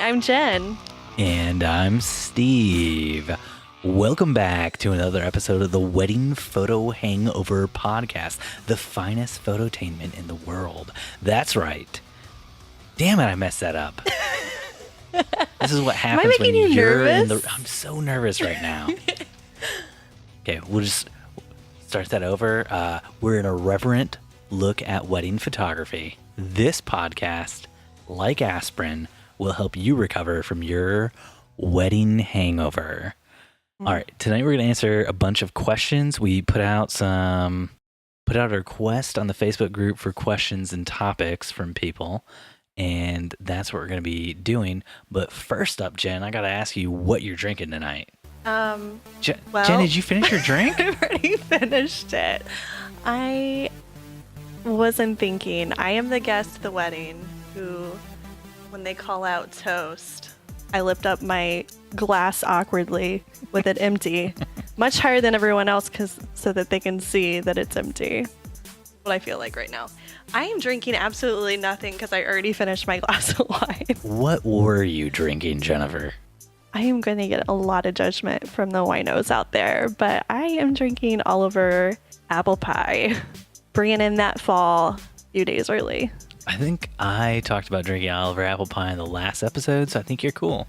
I'm Jen. And I'm Steve. Welcome back to another episode of the Wedding Photo Hangover Podcast, the finest phototainment in the world. That's right. Damn it, I messed that up. This is what happens when you're in the... I'm so nervous right now. Okay, we'll just start that over. We're an irreverent look at wedding photography. This podcast, like aspirin, will help you recover from your wedding hangover. All right, tonight we're going to answer a bunch of questions. We put out a request on the Facebook group for questions and topics from people, and that's what we're going to be doing. But first up, Jen, I got to ask you what you're drinking tonight. Well, Jen, did you finish your drink? I've already finished it. I wasn't thinking. I am the guest at the wedding who, when they call out toast, I lift up my glass awkwardly with it empty, much higher than everyone else so that they can see that it's empty. What I feel like right now. I am drinking absolutely nothing because I already finished my glass of wine. What were you drinking, Jennifer? I am going to get a lot of judgment from the winos out there, but I am drinking Oliver apple pie, bringing in that fall a few days early. I think I talked about drinking Oliver apple pie in the last episode, so I think you're cool.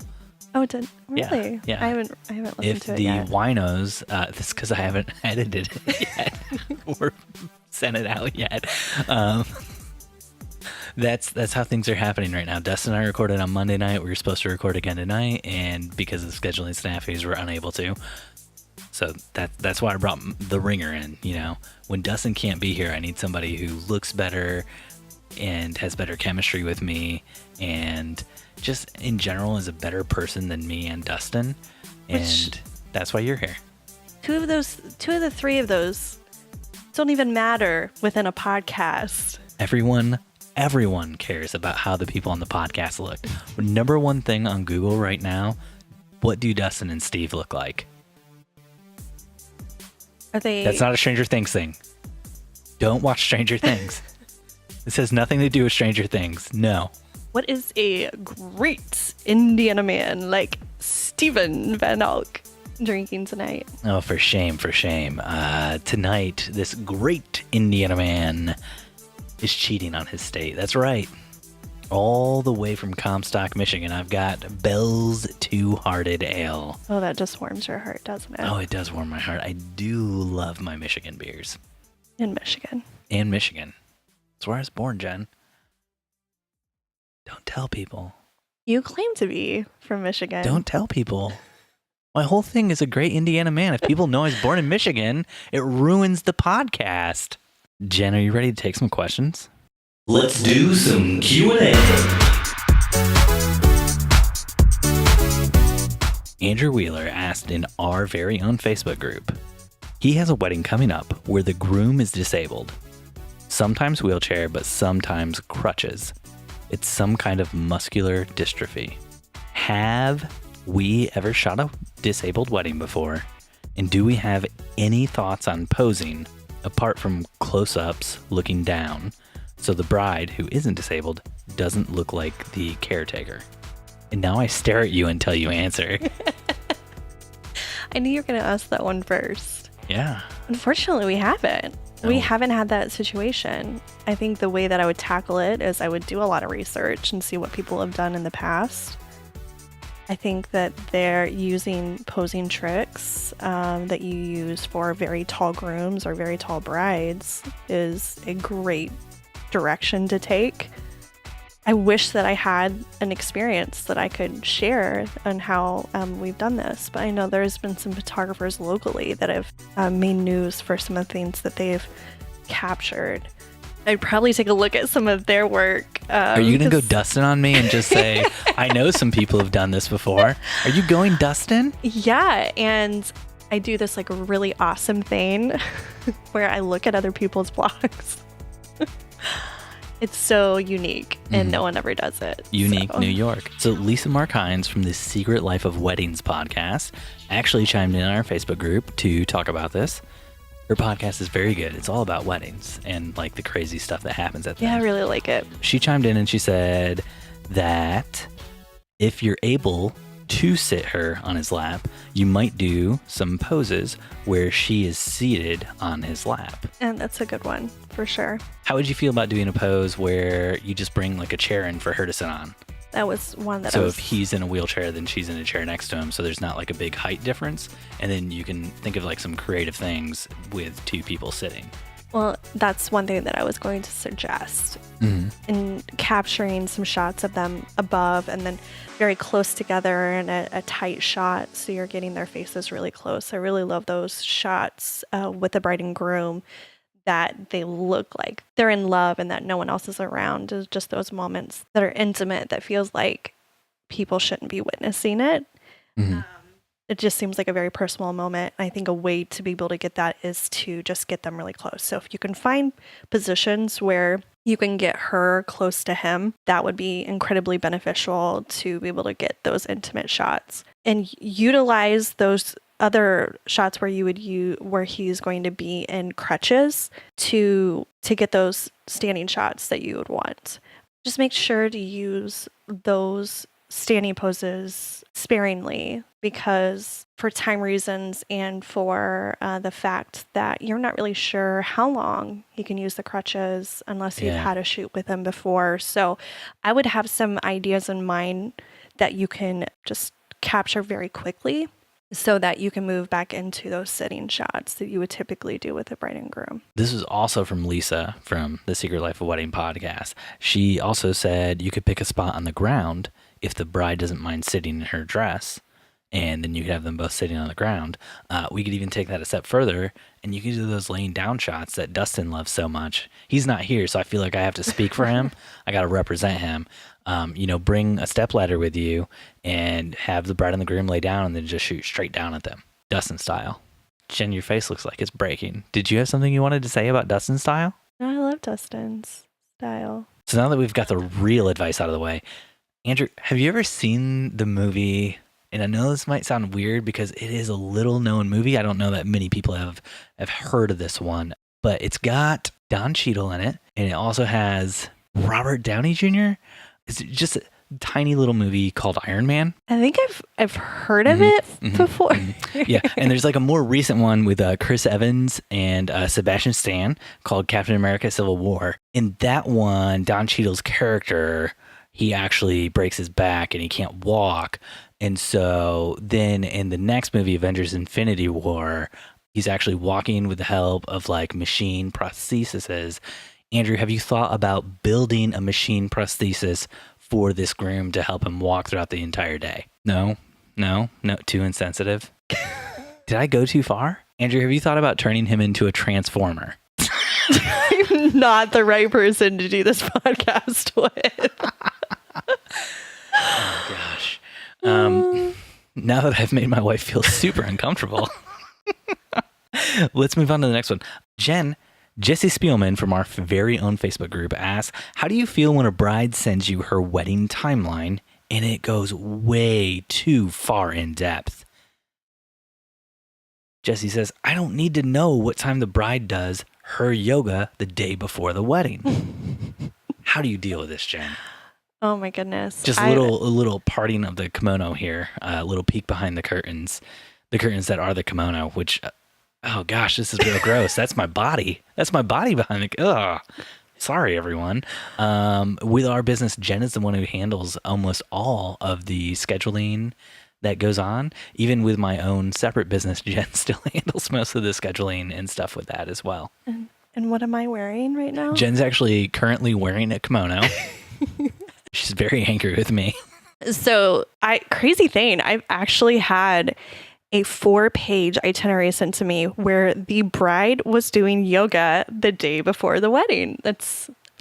Oh, really? Yeah. I haven't listened to it yet. If the winos, this is because I haven't edited it yet or sent it out yet. That's how things are happening right now. Dustin and I recorded on Monday night. We were supposed to record again tonight, and because of scheduling snafus, we're unable to. So that's why I brought the ringer in. You know, when Dustin can't be here, I need somebody who looks better and has better chemistry with me, and just in general is a better person than me and Dustin. And that's why you're here. Two of the three of those don't even matter within a podcast. Everyone cares about how the people on the podcast look. Number one thing on Google right now, what do Dustin and Steve look like? Are they? That's not a Stranger Things thing. Don't watch Stranger Things. This has nothing to do with Stranger Things. No. What is a great Indiana man like Jenn Van Elk drinking tonight? Oh, for shame. Tonight, this great Indiana man is cheating on his state. That's right. All the way from Comstock, Michigan, I've got Bells Two-Hearted Ale. Oh, that just warms your heart, doesn't it? Oh, it does warm my heart. I do love my Michigan beers. In Michigan. That's where I was born, Jen. Don't tell people. You claim to be from Michigan. Don't tell people. My whole thing is a great Indiana man. If people know I was born in Michigan, it ruins the podcast. Jen, are you ready to take some questions? Let's do some Q&A. Andrew Wheeler asked in our very own Facebook group. He has a wedding coming up where the groom is disabled. Sometimes wheelchair, but sometimes crutches. It's some kind of muscular dystrophy. Have we ever shot a disabled wedding before? And do we have any thoughts on posing, apart from close-ups looking down, so the bride, who isn't disabled, doesn't look like the caretaker? And now I stare at you until you answer. I knew you were going to ask that one first. Yeah. Unfortunately, we haven't. No. We haven't had that situation. I think the way that I would tackle it is I would do a lot of research and see what people have done in the past. I think that they're using posing tricks that you use for very tall grooms or very tall brides is a great direction to take. I wish that I had an experience that I could share on how we've done this, but I know there's been some photographers locally that have made news for some of the things that they've captured. I'd probably take a look at some of their work. Are you going to go Dustin on me and just say, I know some people have done this before? Are you going Dustin? Yeah, and I do this like really awesome thing where I look at other people's blogs. It's so unique, and no one ever does it. Unique New York. So Lisa Mark-Hines from the Secret Life of Weddings podcast actually chimed in on our Facebook group to talk about this. Her podcast is very good. It's all about weddings and like the crazy stuff that happens at them. Yeah, I really like it. She chimed in and she said that If you're able to sit her on his lap, you might do some poses where she is seated on his lap. And that's a good one, for sure. How would you feel about doing a pose where you just bring like a chair in for her to sit on? That was one that So if he's in a wheelchair, then she's in a chair next to him, so there's not like a big height difference. And then you can think of like some creative things with two people sitting. Well, that's one thing that I was going to suggest. In capturing some shots of them above and then very close together in a tight shot, so you're getting their faces really close. I really love those shots with the bride and groom that they look like they're in love and that no one else is around. It's just those moments that are intimate that feels like people shouldn't be witnessing it. It just seems like a very personal moment. I think a way to be able to get that is to just get them really close. So if you can find positions where you can get her close to him, that would be incredibly beneficial to be able to get those intimate shots and utilize those other shots where you would where he's going to be in crutches to get those standing shots that you would want. Just make sure to use those standing poses sparingly, because for time reasons and for the fact that you're not really sure how long he can use the crutches unless you've had a shoot with him before. So I would have some ideas in mind that you can just capture very quickly so that you can move back into those sitting shots that you would typically do with a bride and groom. This is also from Lisa from the Secret Life of Wedding podcast. She also said you could pick a spot on the ground if the bride doesn't mind sitting in her dress, and then you could have them both sitting on the ground. We could even take that a step further, and you could do those laying down shots that Dustin loves so much. He's not here, so I feel like I have to speak for him. I got to represent him. Bring a stepladder with you and have the bride and the groom lay down and then just shoot straight down at them, Dustin style. Jen, your face looks like it's breaking. Did you have something you wanted to say about Dustin style? No, I love Dustin's style. So now that we've got the real advice out of the way, Andrew, have you ever seen the movie? And I know this might sound weird because it is a little known movie. I don't know that many people have heard of this one, but it's got Don Cheadle in it, and it also has Robert Downey Jr. It's just a tiny little movie called Iron Man. I think I've heard of it before. Yeah, and there's like a more recent one with Chris Evans and Sebastian Stan called Captain America: Civil War. In that one, Don Cheadle's character, he actually breaks his back and he can't walk. And so then in the next movie, Avengers: Infinity War, he's actually walking with the help of like machine prostheses. Andrew, have you thought about building a machine prosthesis for this groom to help him walk throughout the entire day? No, too insensitive. Did I go too far? Andrew, have you thought about turning him into a transformer? I'm not the right person to do this podcast with. Oh, gosh. Now that I've made my wife feel super uncomfortable, let's move on to the next one. Jesse Spielman from our very own Facebook group asks, how do you feel when a bride sends you her wedding timeline and it goes way too far in depth? Jesse says, I don't need to know what time the bride does her yoga the day before the wedding. How do you deal with this, Jen? Oh my goodness. Just a little parting of the kimono here, a little peek behind the curtains that are the kimono, which, oh gosh, this is real gross. That's my body. That's my body behind the, ugh. Sorry, everyone. With our business, Jen is the one who handles almost all of the scheduling that goes on. Even with my own separate business, Jen still handles most of the scheduling and stuff with that as well. And what am I wearing right now? Jen's actually currently wearing a kimono. She's very angry with me. So crazy thing, I've actually had a 4-page itinerary sent to me where the bride was doing yoga the day before the wedding.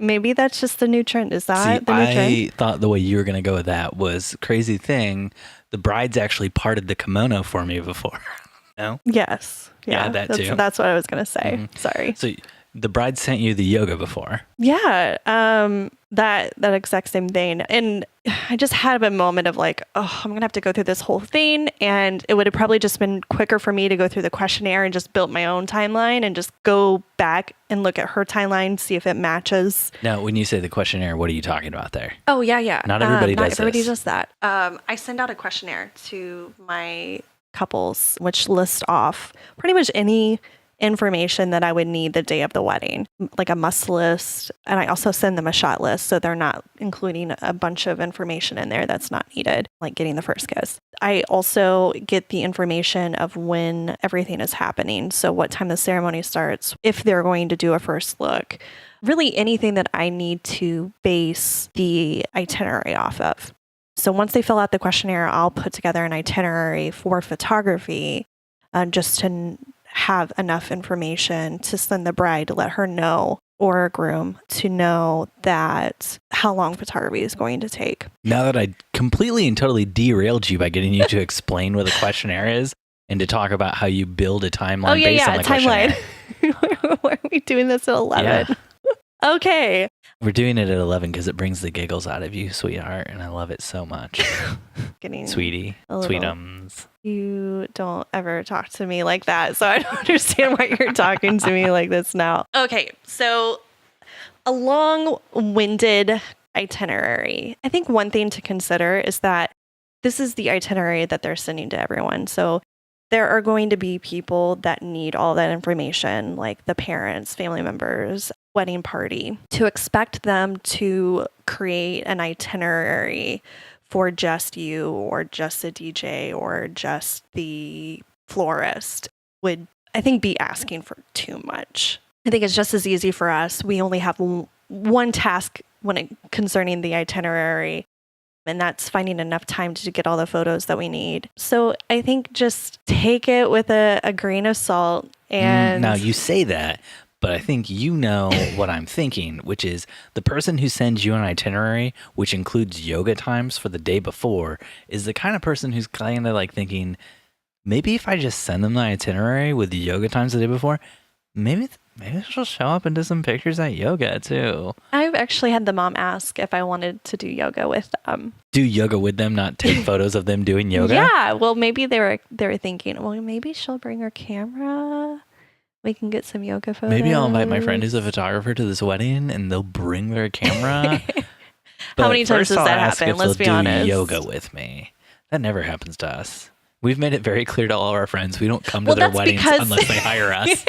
Maybe that's just the new trend. Is that the new trend? I thought the way you were going to go with that was crazy thing. The bride's actually parted the kimono for me before. No? Yes. Yeah, that too. That's what I was going to say. Sorry. So The bride sent you the yoga before. Yeah, that exact same thing. And I just had a moment of like, oh, I'm gonna have to go through this whole thing, and it would have probably just been quicker for me to go through the questionnaire and just build my own timeline and just go back and look at her timeline, see if it matches. Now, when you say the questionnaire, what are you talking about there? Oh yeah. Not everybody not does everybody this. does that. I send out a questionnaire to my couples, which lists off pretty much any information that I would need the day of the wedding, like a must list. And I also send them a shot list, so they're not including a bunch of information in there that's not needed, like getting the first kiss. I also get the information of when everything is happening. So what time the ceremony starts, if they're going to do a first look, really anything that I need to base the itinerary off of. So once they fill out the questionnaire, I'll put together an itinerary for photography, just to have enough information to send the bride to let her know, or a groom to know that how long photography is going to take. Now that I completely and totally derailed you by getting you to explain what a questionnaire is and to talk about how you build a timeline based on the timeline. questionnaire. Why are we doing this at 11? Yeah. Okay. We're doing it at 11 because it brings the giggles out of you, sweetheart, and I love it so much. Getting Sweetie, sweetums. You don't ever talk to me like that, so I don't understand why you're talking to me like this now. Okay, so a long-winded itinerary. I think one thing to consider is that this is the itinerary that they're sending to everyone. So there are going to be people that need all that information, like the parents, family members, wedding party. To expect them to create an itinerary for just you or just a DJ or just the florist would, I think, be asking for too much. I think it's just as easy for us. We only have one task concerning the itinerary, and that's finding enough time to get all the photos that we need. So I think just take it with a grain of salt. And now you say that, but I think you know what I'm thinking, which is the person who sends you an itinerary, which includes yoga times for the day before, is the kind of person who's kind of like thinking, maybe if I just send them the itinerary with the yoga times the day before, maybe she'll show up and do some pictures at yoga too. I've actually had the mom ask if I wanted to do yoga with them. Do yoga with them, not take photos of them doing yoga? Yeah, well, maybe they were thinking, well, maybe she'll bring her camera. We can get some yoga photos. Maybe I'll invite my friend who's a photographer to this wedding and they'll bring their camera. How many times does that happen? Let's be honest. Yoga with me. That never happens to us. We've made it very clear to all of our friends we don't come to their weddings unless they hire us.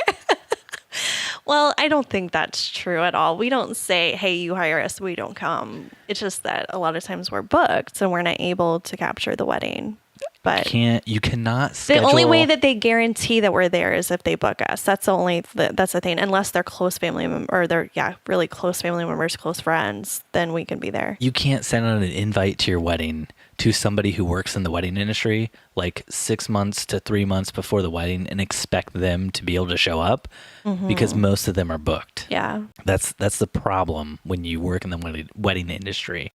Well, I don't think that's true at all. We don't say, hey, you hire us, we don't come. It's just that a lot of times we're booked, so we're not able to capture the wedding. But you cannot schedule. The only way that they guarantee that we're there is if they book us. That's the thing. Unless they're close family or they're really close family members, close friends, then we can be there. You can't send out an invite to your wedding to somebody who works in the wedding industry like 6 months to 3 months before the wedding and expect them to be able to show up because most of them are booked. Yeah. That's the problem when you work in the wedding industry.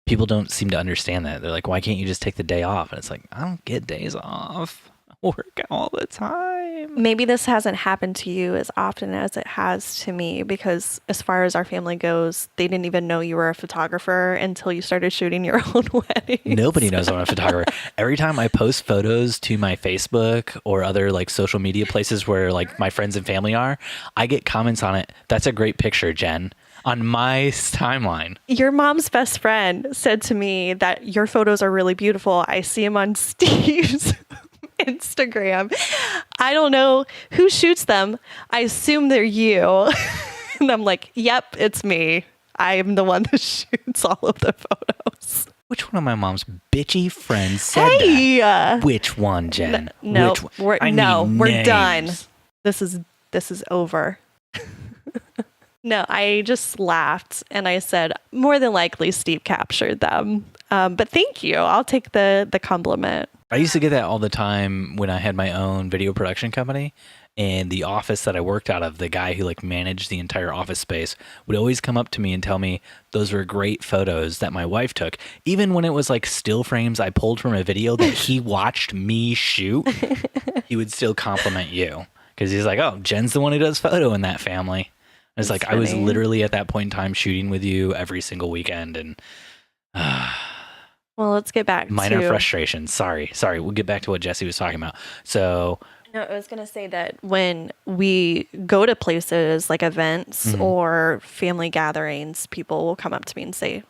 People don't seem to understand that. They're like, why can't you just take the day off? And it's like, I don't get days off. I work all the time. Maybe this hasn't happened to you as often as it has to me, because as far as our family goes, they didn't even know you were a photographer until you started shooting your own wedding. Nobody knows I'm a photographer. Every time I post photos to my Facebook or other like social media places where like my friends and family are, I get comments on it. That's a great picture, Jen. On my timeline. Your mom's best friend said to me that your photos are really beautiful. I see them on Steve's Instagram. I don't know who shoots them. I assume they're you. And I'm like, yep, it's me. I am the one that shoots all of the photos. Which one of my mom's bitchy friends said that? Which one, Jen? No, we're names. done. This is over. No, I just laughed and I said, more than likely Steve captured them. But thank you. I'll take the compliment. I used to get that all the time when I had my own video production company, and the office that I worked out of, the guy who like managed the entire office space would always come up to me and tell me those were great photos that my wife took. Even when it was like still frames I pulled from a video that he watched me shoot, he would still compliment you because he's like, oh, Jen's the one who does photo in that family. It's like I was literally at that point in time shooting with you every single weekend, and well, let's get back minor to frustration. Sorry. We'll get back to what Jesse was talking about. So no, I was going to say that when we go to places like events or family gatherings, people will come up to me and say,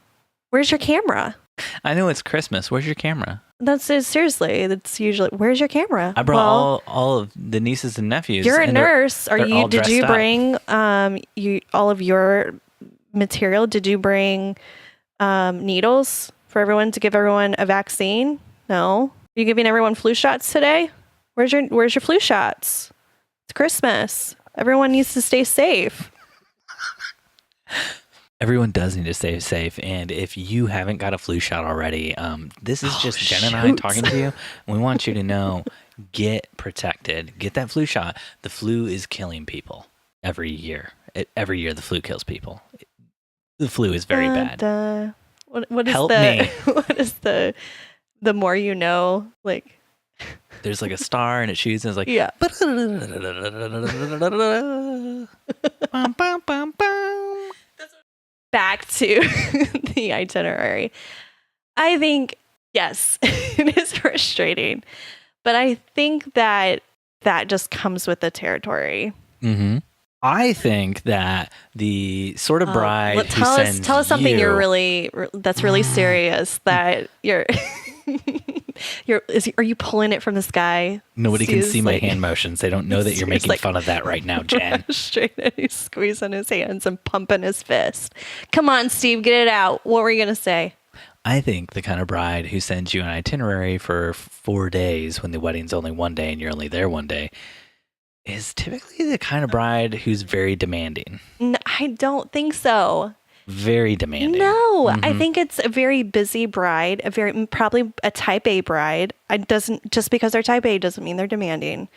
"Where's your camera?" I know it's Christmas. Where's your camera? That's it. Seriously. That's usually, where's your camera? I brought all of the nieces and nephews. You're a nurse. Did you bring all of your material? Did you bring needles for everyone to give everyone a vaccine? No. Are you giving everyone flu shots today? Where's your flu shots? It's Christmas. Everyone needs to stay safe. Everyone does need to stay safe, and if you haven't got a flu shot already, this is just Jen and I talking to you. We want you to know, get protected. Get that flu shot. The flu is killing people every year. Every year the flu kills people. The flu is very bad. What is Help me. What is the more you know, like... There's like a star and it shoots and it's like, yeah. Back to the itinerary. I think, yes, it is frustrating, but I think that just comes with the territory. Mm-hmm. I think that the sort of bride tell us something that's really serious that you're are you pulling it from the sky? Nobody can see my hand motions. They don't know that you're making fun of that right now, Jen. Frustrated. He's squeezing his hands and pumping his fist. Come on, Steve, get it out. What were you going to say? I think the kind of bride who sends you an itinerary for 4 days when the wedding's only 1 day and you're only there 1 day is typically the kind of bride who's very demanding. No, I don't think so. Very demanding. No, I think it's a very busy bride, probably a type A bride. Just because they're type A doesn't mean they're demanding.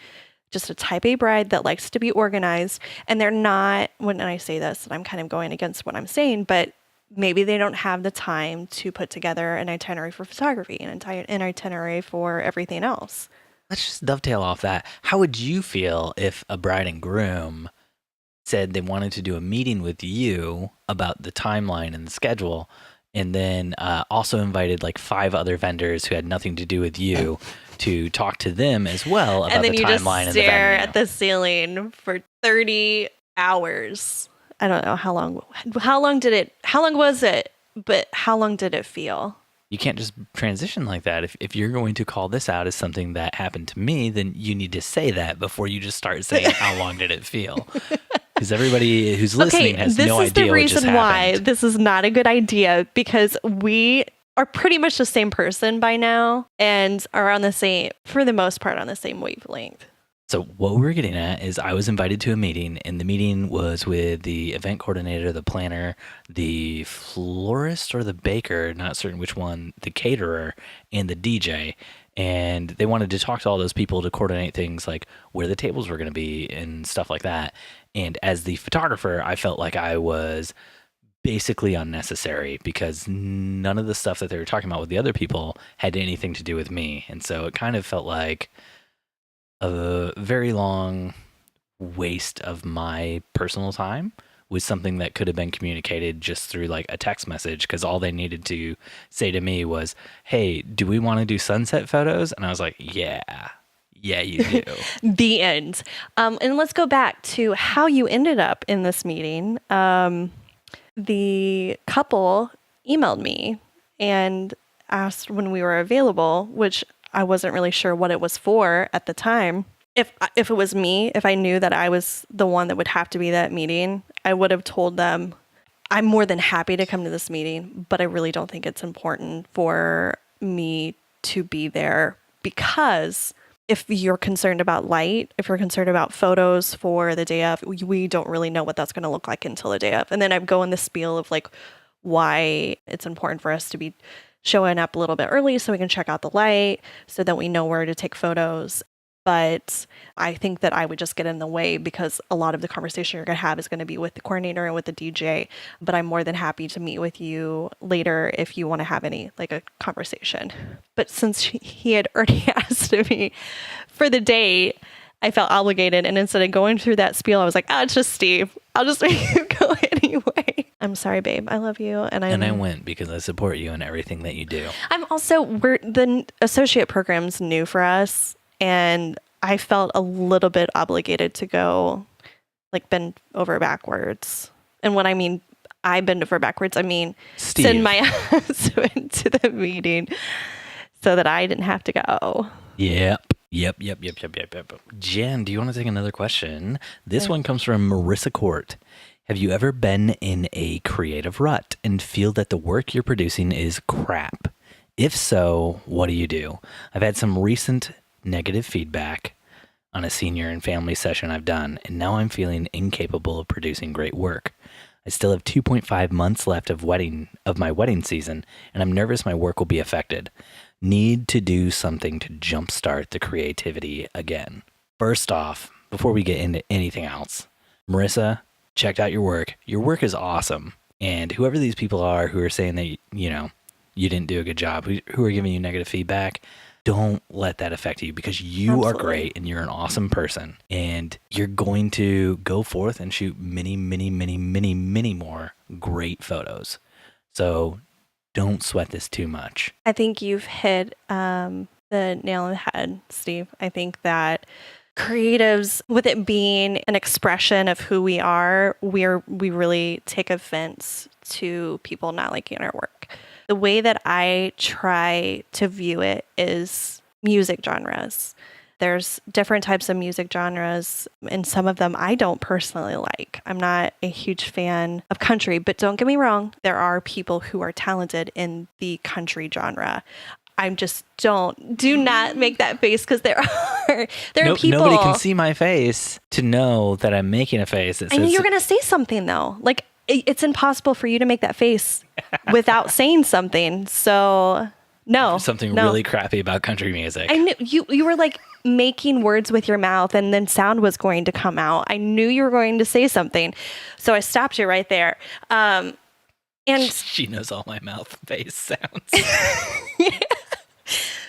Just a type A bride that likes to be organized. And they're not, when I say this, and I'm kind of going against what I'm saying, but maybe they don't have the time to put together an itinerary for photography and an itinerary for everything else. Let's just dovetail off that. How would you feel if a bride and groom said they wanted to do a meeting with you about the timeline and the schedule, and then also invited like 5 other vendors who had nothing to do with you to talk to them as well about the timeline and the venue? And then you just stare at the ceiling for 30 hours. I don't know how long was it? But how long did it feel? You can't just transition like that. If you're going to call this out as something that happened to me, then you need to say that before you just start saying, how long did it feel? Because everybody who's listening has no idea what just happened. This is the reason why this is not a good idea, because we are pretty much the same person by now and are for the most part, on the same wavelength. So what we're getting at is I was invited to a meeting, and the meeting was with the event coordinator, the planner, the florist or the baker, not certain which one, the caterer, and the DJ. And they wanted to talk to all those people to coordinate things like where the tables were going to be and stuff like that. And as the photographer, I felt like I was basically unnecessary because none of the stuff that they were talking about with the other people had anything to do with me. And so it kind of felt like a very long waste of my personal time with something that could have been communicated just through like a text message, because all they needed to say to me was, hey, do we want to do sunset photos? And I was like, yeah, you do. The end. And let's go back to how you ended up in this meeting. The couple emailed me and asked when we were available, which I wasn't really sure what it was for at the time. If it was me, if I knew that I was the one that would have to be that meeting, I would have told them, I'm more than happy to come to this meeting, but I really don't think it's important for me to be there, because if you're concerned about light, if you're concerned about photos for the day of, we don't really know what that's going to look like until the day of. And then I go in the spiel of like why it's important for us to be showing up a little bit early so we can check out the light, so that we know where to take photos. But I think that I would just get in the way, because a lot of the conversation you're going to have is going to be with the coordinator and with the DJ. But I'm more than happy to meet with you later if you want to have a conversation. But since he had already asked me for the date, I felt obligated. And instead of going through that spiel, I was like, it's just Steve. I'll just make you go anyway. I'm sorry, babe. I love you. And I went because I support you in everything that you do. The associate program's new for us. And I felt a little bit obligated to go like bend over backwards. And when I mean I bend over backwards, I mean Steve. Send my husband to the meeting so that I didn't have to go. Yep. Jen, do you want to take another question? This one comes from Marissa Court. Have you ever been in a creative rut and feel that the work you're producing is crap? If so, what do? I've had some recent negative feedback on a senior and family session I've done, and now I'm feeling incapable of producing great work. I still have 2.5 months left of my wedding season, and I'm nervous my work will be affected. Need to do something to jumpstart the creativity again. First off, before we get into anything else, Marissa, checked out your work. Your work is awesome. And whoever these people are who are saying that, you didn't do a good job, who are giving you negative feedback, don't let that affect you because you are great and you're an awesome person. And you're going to go forth and shoot many, many, many, many, many more great photos. So don't sweat this too much. I think you've hit the nail on the head, Steve. I think that creatives, with it being an expression of who we are, we really take offense to people not liking our work. The way that I try to view it is music genres. There's different types of music genres, and some of them I don't personally like. I'm not a huge fan of country, but don't get me wrong, there are people who are talented in the country genre. I'm just do not make that face because there are people. Nobody can see my face to know that I'm making a face. I knew you were going to say something though. Like it's impossible for you to make that face without saying something. So no, something really crappy about country music. I knew you were like making words with your mouth and then sound was going to come out. I knew you were going to say something. So I stopped you right there. And she knows all my mouth face sounds. Yeah.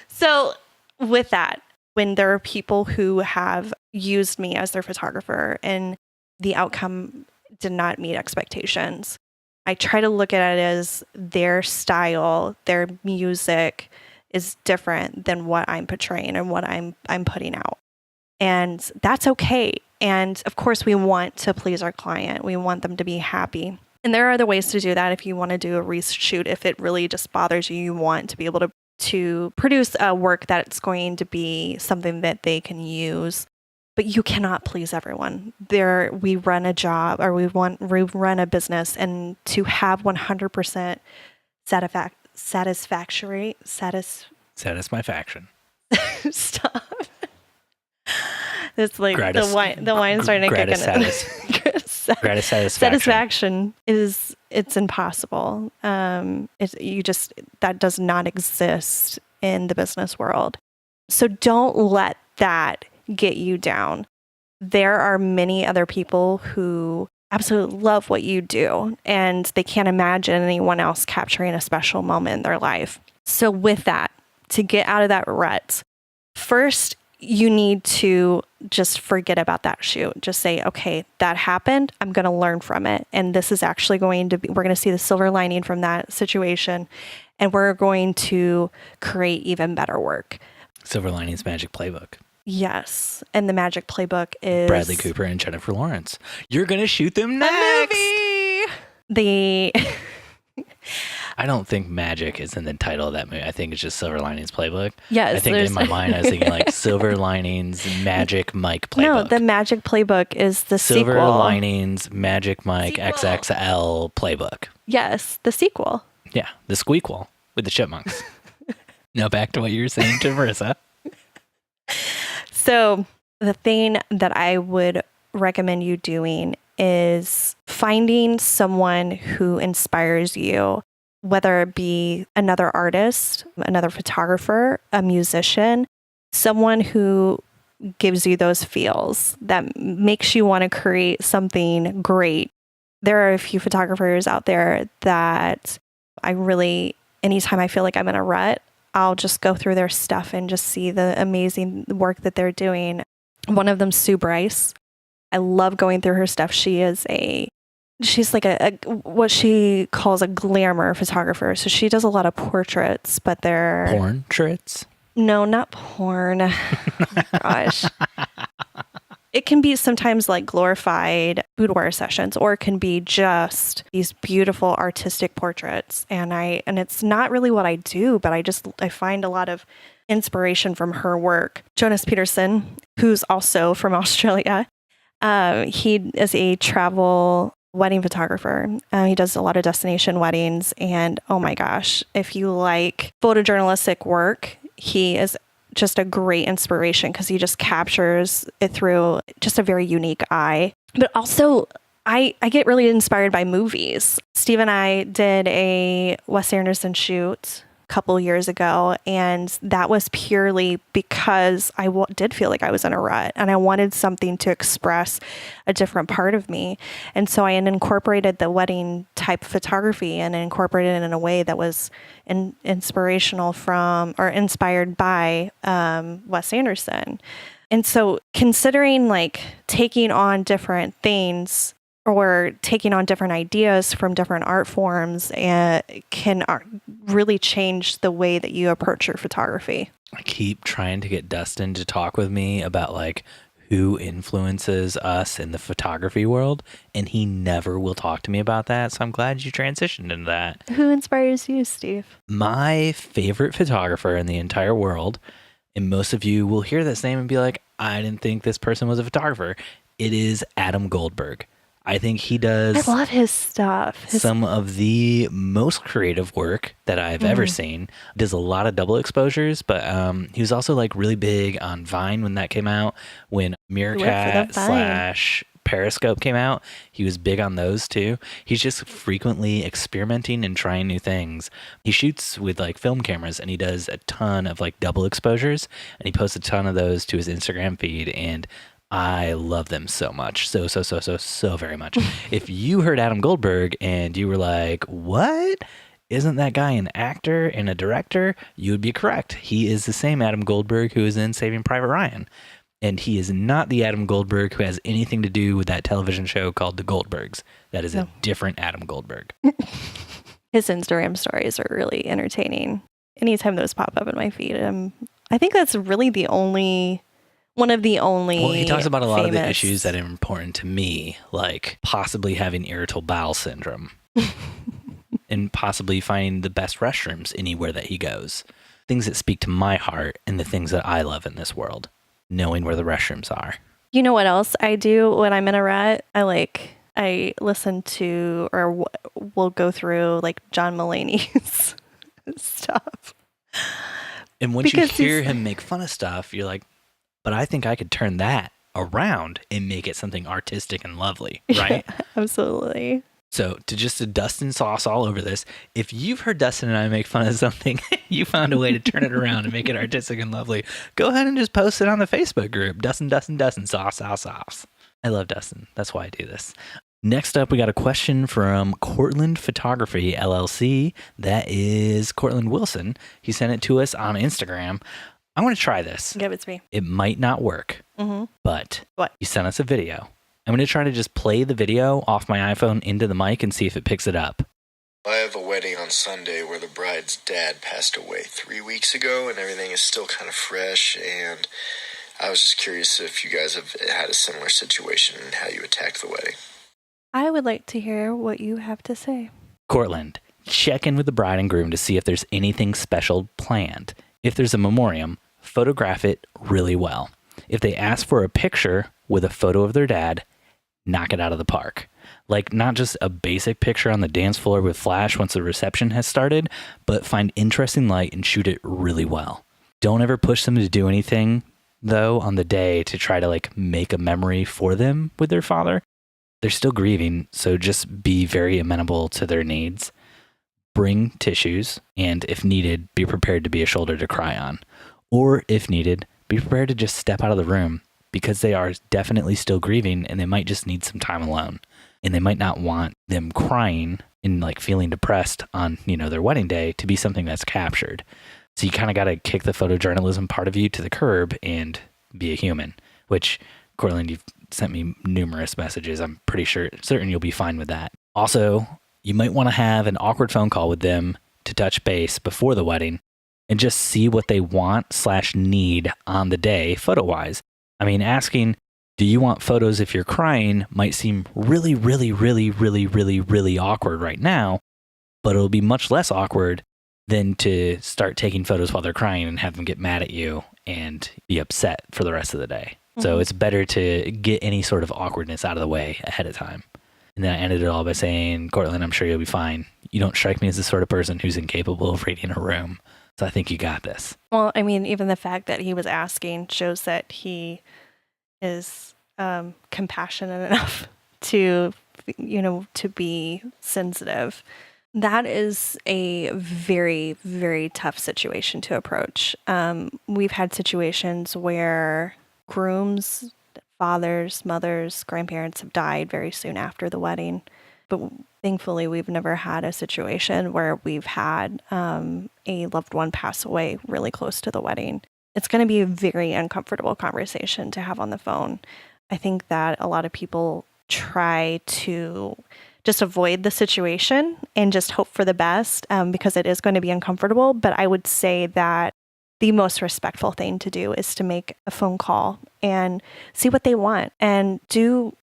So with that, when there are people who have used me as their photographer and the outcome did not meet expectations, I try to look at it as their style, their music is different than what I'm portraying and what I'm putting out. And that's okay. And of course, we want to please our client. We want them to be happy. And there are other ways to do that. If you want to do a reshoot, if it really just bothers you, you want to be able to produce a work that's going to be something that they can use. But you cannot please everyone. We run a job or we run a business, and to have 100% satisfaction. Stop. It's like the wine's starting to kick in. Gratis satisfaction it's impossible. That does not exist in the business world. So don't let that get you down. There are many other people who absolutely love what you do, and they can't imagine anyone else capturing a special moment in their life. So with that, to get out of that rut, first, you need to just forget about that shoot. Just say, okay, that happened. I'm going to learn from it. And this is actually we're going to see the silver lining from that situation. And we're going to create even better work. Silver lining's magic playbook. Yes. And the magic playbook is Bradley Cooper and Jennifer Lawrence. You're going to shoot them next. A movie. I don't think magic is in the title of that movie. I think it's just Silver Linings Playbook. Yes. I think in my mind, I was thinking like Silver Linings Magic Mike Playbook. No, the Magic Playbook is the Silver sequel. Silver Linings Magic Mike XXL Playbook. Yes, the sequel. Yeah, the squeakquel with the chipmunks. Now back to what you were saying to Marissa. So the thing that I would recommend you doing is finding someone who inspires you, whether it be another artist, another photographer, a musician, someone who gives you those feels that makes you want to create something great. There are a few photographers out there that anytime I feel like I'm in a rut, I'll just go through their stuff and just see the amazing work that they're doing. One of them, Sue Bryce. I love going through her stuff. She's like a what she calls a glamour photographer. So she does a lot of portraits, but they're Portraits? No, not porn. Oh my gosh. It can be sometimes like glorified boudoir sessions, or it can be just these beautiful artistic portraits. And it's not really what I do, but I find a lot of inspiration from her work. Jonas Peterson, who's also from Australia, he is a travel wedding photographer. He does a lot of destination weddings. And oh my gosh, if you like photojournalistic work, he is just a great inspiration because he just captures it through just a very unique eye. But also, I get really inspired by movies. Steve and I did a Wes Anderson shoot a couple years ago, and that was purely because I did feel like I was in a rut and I wanted something to express a different part of me. And so I incorporated the wedding type photography and incorporated it in a way that was inspirational from or inspired by Wes Anderson. And so considering like taking on different things or taking on different ideas from different art forms can really change the way that you approach your photography. I keep trying to get Dustin to talk with me about like who influences us in the photography world, and he never will talk to me about that. So I'm glad you transitioned into that. Who inspires you, Steve? My favorite photographer in the entire world, and most of you will hear this name and be like, I didn't think this person was a photographer. It is Adam Goldberg. I think he does. I love his stuff. Some of the most creative work that I've ever seen. Does a lot of double exposures, but he was also like really big on Vine when that came out. When Meerkat / Periscope came out, he was big on those too. He's just frequently experimenting and trying new things. He shoots with like film cameras, and he does a ton of like double exposures, and he posts a ton of those to his Instagram feed, and I love them so much. So very much. If you heard Adam Goldberg and you were like, what? Isn't that guy an actor and a director? You would be correct. He is the same Adam Goldberg who is in Saving Private Ryan. And he is not the Adam Goldberg who has anything to do with that television show called The Goldbergs. That is a different Adam Goldberg. His Instagram stories are really entertaining. Anytime those pop up in my feed, I think that's really one of the only. Well, he talks about a lot of the issues that are important to me, like possibly having irritable bowel syndrome and possibly finding the best restrooms anywhere that he goes. Things that speak to my heart and the things that I love in this world, knowing where the restrooms are. You know what else I do when I'm in a rut? I listen to or will go through like John Mulaney's stuff. And once you hear him make fun of stuff, you're like, but I think I could turn that around and make it something artistic and lovely, right? Yeah, absolutely. So to Dustin sauce all over this, if you've heard Dustin and I make fun of something, you found a way to turn it around and make it artistic and lovely, go ahead and just post it on the Facebook group. Dustin, sauce. I love Dustin. That's why I do this. Next up, we got a question from Cortland Photography, LLC. That is Cortland Wilson. He sent it to us on Instagram. I want to try this. Give it to me. It might not work, but what? You sent us a video. I'm going to try to just play the video off my iPhone into the mic and see if it picks it up. I have a wedding on Sunday where the bride's dad passed away 3 weeks ago, and everything is still kind of fresh, and I was just curious if you guys have had a similar situation and how you attacked the wedding. I would like to hear what you have to say. Cortland, check in with the bride and groom to see if there's anything special planned. If there's a memoriam, photograph it really well. If they ask for a picture with a photo of their dad, knock it out of the park. Like not just a basic picture on the dance floor with flash once the reception has started, but find interesting light and shoot it really well. Don't ever push them to do anything, though, on the day to try to like make a memory for them with their father. They're still grieving, so just be very amenable to their needs. Bring tissues, and if needed, be prepared to be a shoulder to cry on. Or if needed, be prepared to just step out of the room because they are definitely still grieving and they might just need some time alone. And they might not want them crying and like feeling depressed on, their wedding day to be something that's captured. So you kind of got to kick the photojournalism part of you to the curb and be a human. which, Cortland, you've sent me numerous messages. I'm pretty certain you'll be fine with that. Also, you might want to have an awkward phone call with them to touch base before the wedding and just see what they want/need on the day photo-wise. I mean, asking, do you want photos if you're crying might seem really, really, really, really, really, really awkward right now, but it'll be much less awkward than to start taking photos while they're crying and have them get mad at you and be upset for the rest of the day. Mm-hmm. So it's better to get any sort of awkwardness out of the way ahead of time. And then I ended it all by saying, Cortland, I'm sure you'll be fine. You don't strike me as the sort of person who's incapable of reading a room. So I think you got this. Well, I mean, even the fact that he was asking shows that he is compassionate enough to, to be sensitive. That is a very, very tough situation to approach. We've had situations where grooms, fathers, mothers, grandparents have died very soon after the wedding. But thankfully, we've never had a situation where we've had a loved one pass away really close to the wedding. It's going to be a very uncomfortable conversation to have on the phone. I think that a lot of people try to just avoid the situation and just hope for the best because it is going to be uncomfortable. But I would say that the most respectful thing to do is to make a phone call and see what they want and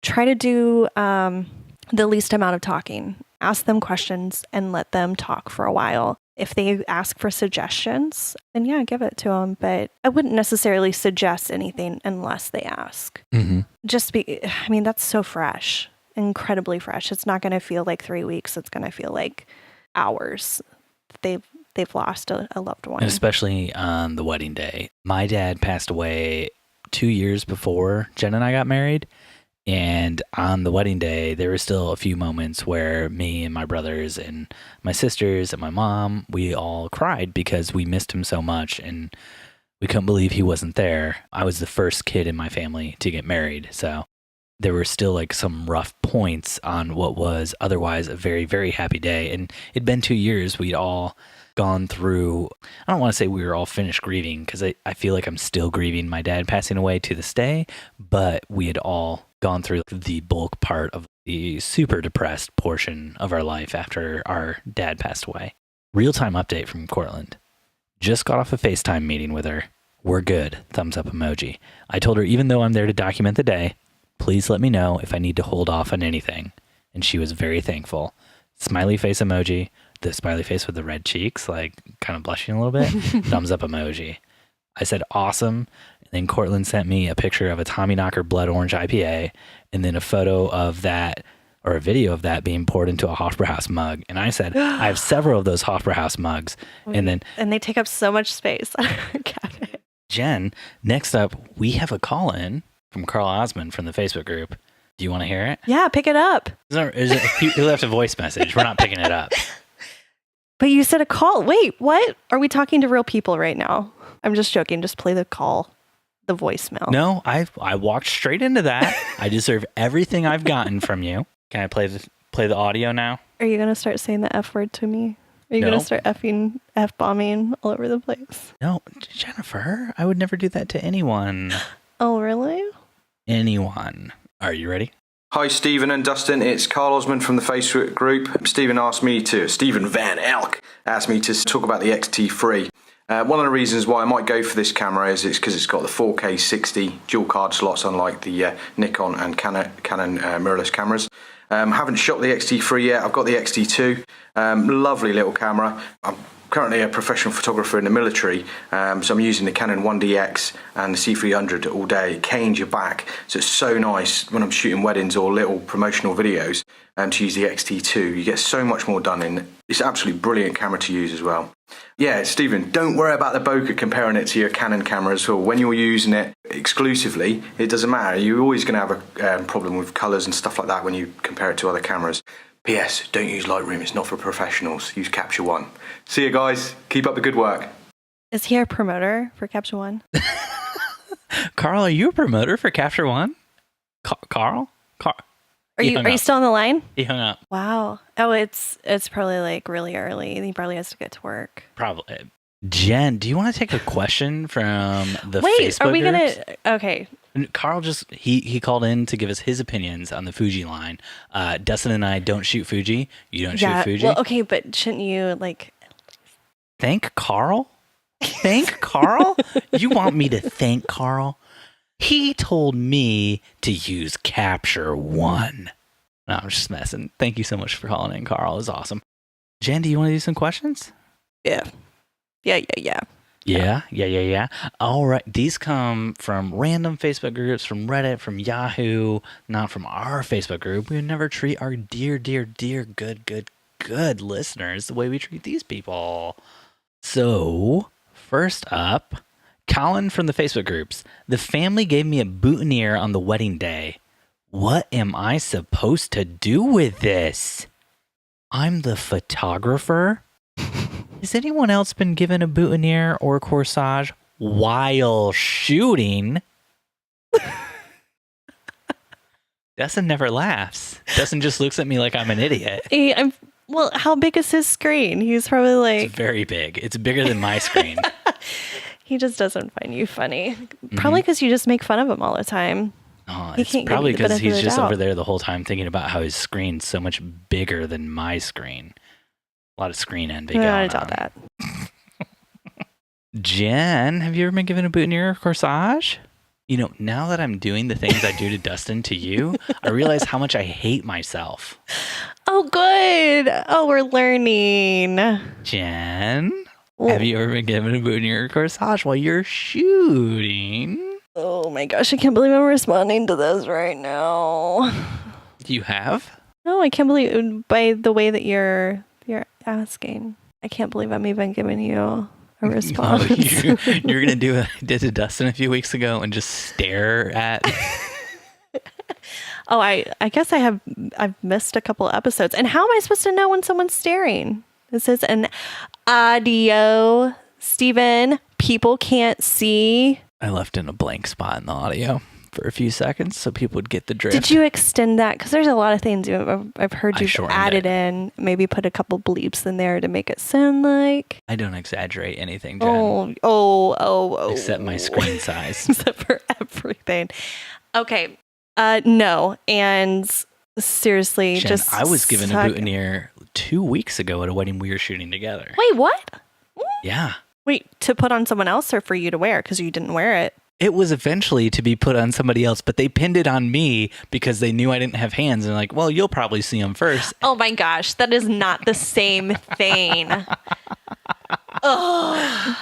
try to do the least amount of talking. Ask them questions and let them talk for a while. If they ask for suggestions, then yeah, give it to them. But I wouldn't necessarily suggest anything unless they ask. Mm-hmm. That's so fresh, incredibly fresh. It's not going to feel like 3 weeks. It's going to feel like hours. They've lost a loved one. Especially on the wedding day. My dad passed away 2 years before Jen and I got married. And on the wedding day, there were still a few moments where me and my brothers and my sisters and my mom, we all cried because we missed him so much and we couldn't believe he wasn't there. I was the first kid in my family to get married. So there were still like some rough points on what was otherwise a very, very happy day. And it'd been 2 years. We'd all gone through, I don't want to say we were all finished grieving because I feel like I'm still grieving my dad passing away to this day, but we had all gone through the bulk part of the super depressed portion of our life after our dad passed away. Real-time update from Cortland. Just got off a FaceTime meeting with her. We're good. Thumbs up emoji. I told her even though I'm there to document the day, please let me know if I need to hold off on anything. And she was very thankful. Smiley face emoji. The smiley face with the red cheeks, like kind of blushing a little bit. Thumbs up emoji. I said, awesome. And then Cortland sent me a picture of a Tommyknocker Blood Orange IPA and then a photo of that or a video of that being poured into a Hofbrauhaus mug. And I said, I have several of those Hofbrauhaus mugs. And they take up so much space. Got it. Jen, next up, we have a call-in from Carl Osmond from the Facebook group. Do you want to hear it? Yeah, pick it up. He left a voice message. We're not picking it up. But you said a call. Wait, what? Are we talking to real people right now? I'm just joking. Just play the call, the voicemail. No, I walked straight into that. I deserve everything I've gotten from you. Can I play the audio now? Are you going to start saying the F word to me? Are you going to start F-bombing all over the place? No, Jennifer, I would never do that to anyone. Oh, really? Anyone. Are you ready? Hi, Stephen and Dustin. It's Carl Osmond from the Facebook group. Stephen Van Elk asked me to talk about the XT-3. One of the reasons why I might go for this camera is because it's got the 4K 60 dual card slots, unlike the Nikon and Canon mirrorless cameras. Haven't shot the XT3 yet. I've got the XT2. Lovely little camera. I'm currently a professional photographer in the military, so I'm using the Canon 1DX and the C300 all day. It canes your back, so it's so nice when I'm shooting weddings or little promotional videos to use the XT2. You get so much more done in. It's an absolutely brilliant camera to use as well. Yeah, Stephen, don't worry about the bokeh comparing it to your Canon camera as well. When you're using it exclusively, it doesn't matter. You're always going to have a problem with colours and stuff like that when you compare it to other cameras. P.S. Don't use Lightroom. It's not for professionals. Use Capture One. See you guys. Keep up the good work. Is he a promoter for Capture One? Carl, are you a promoter for Capture One? Carl? Are you still on the line? He hung up. Wow. Oh, it's probably like really early. He probably has to get to work. Probably. Jen, do you want to take a question from the Wait, Facebook are we groups? gonna? Okay, And Carl just he called in to give us his opinions on the Fuji line. Dustin and I don't shoot Fuji. You don't shoot Fuji. Well, okay, but shouldn't you like Thank Carl? Thank Carl? You want me to thank Carl? He told me to use Capture One. No, I'm just messing. Thank you so much for calling in, Carl. It was awesome. Jen, do you want to do some questions? Yeah. Yeah. All right. These come from random Facebook groups, from Reddit, from Yahoo, not from our Facebook group. We would never treat our dear, good listeners the way we treat these people. So, first up, Colin from the Facebook groups. The family gave me a boutonniere on the wedding day. What am I supposed to do with this? I'm the photographer. Has anyone else been given a boutonniere or a corsage while shooting? Dustin never laughs. Dustin just looks at me like I'm an idiot. Well, how big is his screen? He's probably like... It's very big. It's bigger than my screen. He just doesn't find you funny. Probably because you just make fun of him all the time. Oh, it's probably because he's just over there the whole time thinking about how his screen's so much bigger than my screen. A lot of screen envy going on. I doubt that. Jen, have you ever been given a boutonniere or corsage? You know, now that I'm doing the things I do to Dustin to you, I realize how much I hate myself. Oh, good. Oh, we're learning. Jen, have you ever been given a boutonniere or corsage while you're shooting? Oh my gosh, I can't believe I'm responding to this right now. You have? No, I can't believe by the way that you're asking. I can't believe I'm even giving you a response. No, you're gonna do what I did to Dustin a few weeks ago and just stare at. Oh, I guess I've missed a couple episodes. And how am I supposed to know when someone's staring? This is an audio, Steven. People can't see. I left in a blank spot in the audio for a few seconds so people would get the drift. Did you extend that? Because there's a lot of things I've heard you've added in. Maybe put a couple bleeps in there to make it sound like. I don't exaggerate anything, Jen. Oh. Except my screen size. Except for everything. Okay. No. And seriously, Jen, I was given a boutonniere 2 weeks ago at a wedding we were shooting together. Wait, what? Yeah. Wait, to put on someone else or for you to wear because you didn't wear it? It was eventually to be put on somebody else, but they pinned it on me because they knew I didn't have hands. And like, well, you'll probably see them first. Oh my gosh, that is not the same thing. Ugh.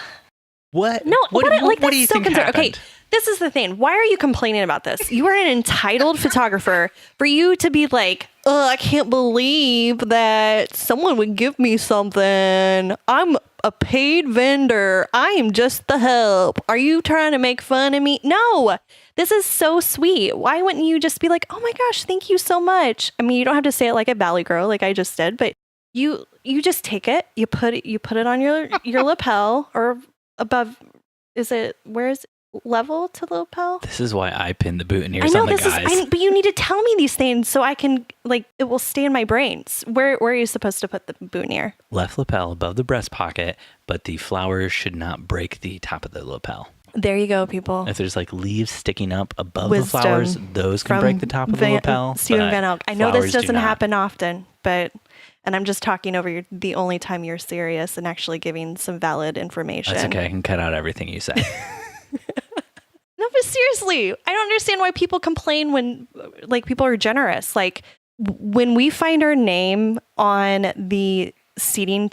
What? No, what do you think happened? Okay, this is the thing. Why are you complaining about this? You are an entitled photographer. For you to be like, I can't believe that someone would give me something. I'm a paid vendor. I am just the help. Are you trying to make fun of me? No, this is so sweet. Why wouldn't you just be like, oh my gosh, thank you so much? I mean, you don't have to say it like a Valley Girl like I just did, but you just take it, you put it on your lapel or above. Where is it? Level to the lapel? This is why I pinned the boutonnieres on the guys. But you need to tell me these things so I can, it will stay in my brains. Where are you supposed to put the boutonniere? Left lapel above the breast pocket, but the flowers should not break the top of the lapel. There you go, people. If there's leaves sticking up above the flowers, those can break the top of the lapel. Steven Van Elk. I know this doesn't happen often, and I'm just talking over the only time you're serious and actually giving some valid information. That's okay. I can cut out everything you say. No, but seriously, I don't understand why people complain when people are generous. When we find our name on the seating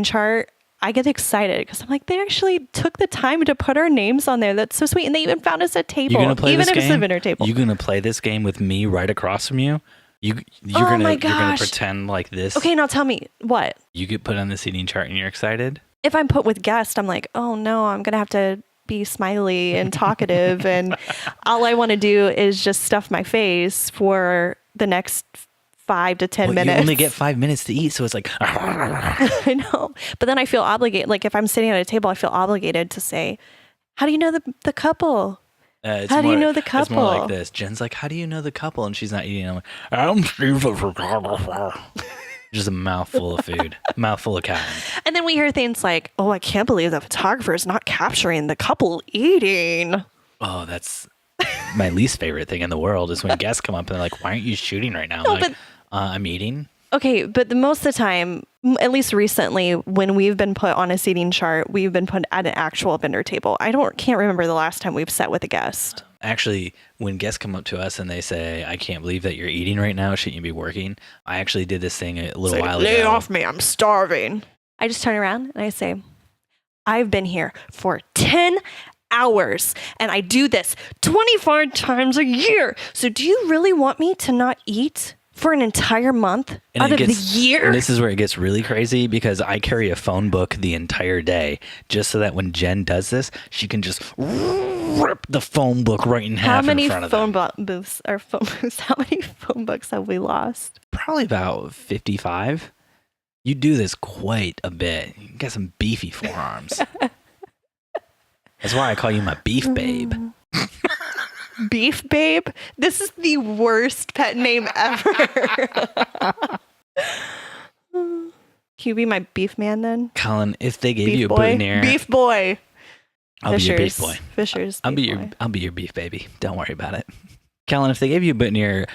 chart, I get excited because I'm like, they actually took the time to put our names on there. That's so sweet. And they even found us a table, even if it's a dinner table. You're going to play this game with me right across from you? You're gonna pretend like this. Okay, now tell me what. You get put on the seating chart and you're excited? If I'm put with guest, I'm like, oh no, I'm gonna have to be smiley and talkative and all I want to do is just stuff my face for the next 5 to 10 minutes. You only get 5 minutes to eat, so it's like I know. But then I feel obligated. If I'm sitting at a table, I feel obligated to say, how do you know the couple? How do you know the couple? It's more like this. Jen's like, how do you know the couple? And she's not eating. I'm like, I'm Steve the photographer. Just a mouthful of food, mouthful of cotton. And then we hear things like, oh, I can't believe the photographer is not capturing the couple eating. Oh, that's my least favorite thing in the world is when guests come up and they're like, why aren't you shooting right now? I'm like, I'm eating. Okay, but most of the time, at least recently, when we've been put on a seating chart, we've been put at an actual vendor table. Can't remember the last time we've sat with a guest. Actually, when guests come up to us and they say, I can't believe that you're eating right now, shouldn't you be working? I actually did this thing a little while ago. Lay off me, I'm starving. I just turn around and I say, I've been here for 10 hours and I do this 25 times a year. So do you really want me to not eat for an entire month out of the year? And this is where it gets really crazy because I carry a phone book the entire day just so that when Jen does this, she can just rip the phone book right in half in front of them. How many phone books have we lost? Probably about 55. You do this quite a bit. You got some beefy forearms. That's why I call you my beef babe. Beef babe? This is the worst pet name ever. Can you be my beef man then? Colin, if they gave beef you a boy? boutonniere, Beef boy. I'll be your beef boy. Fisher's. I'll be your beef baby. Don't worry about it. Colin, if they gave you a boutonniere,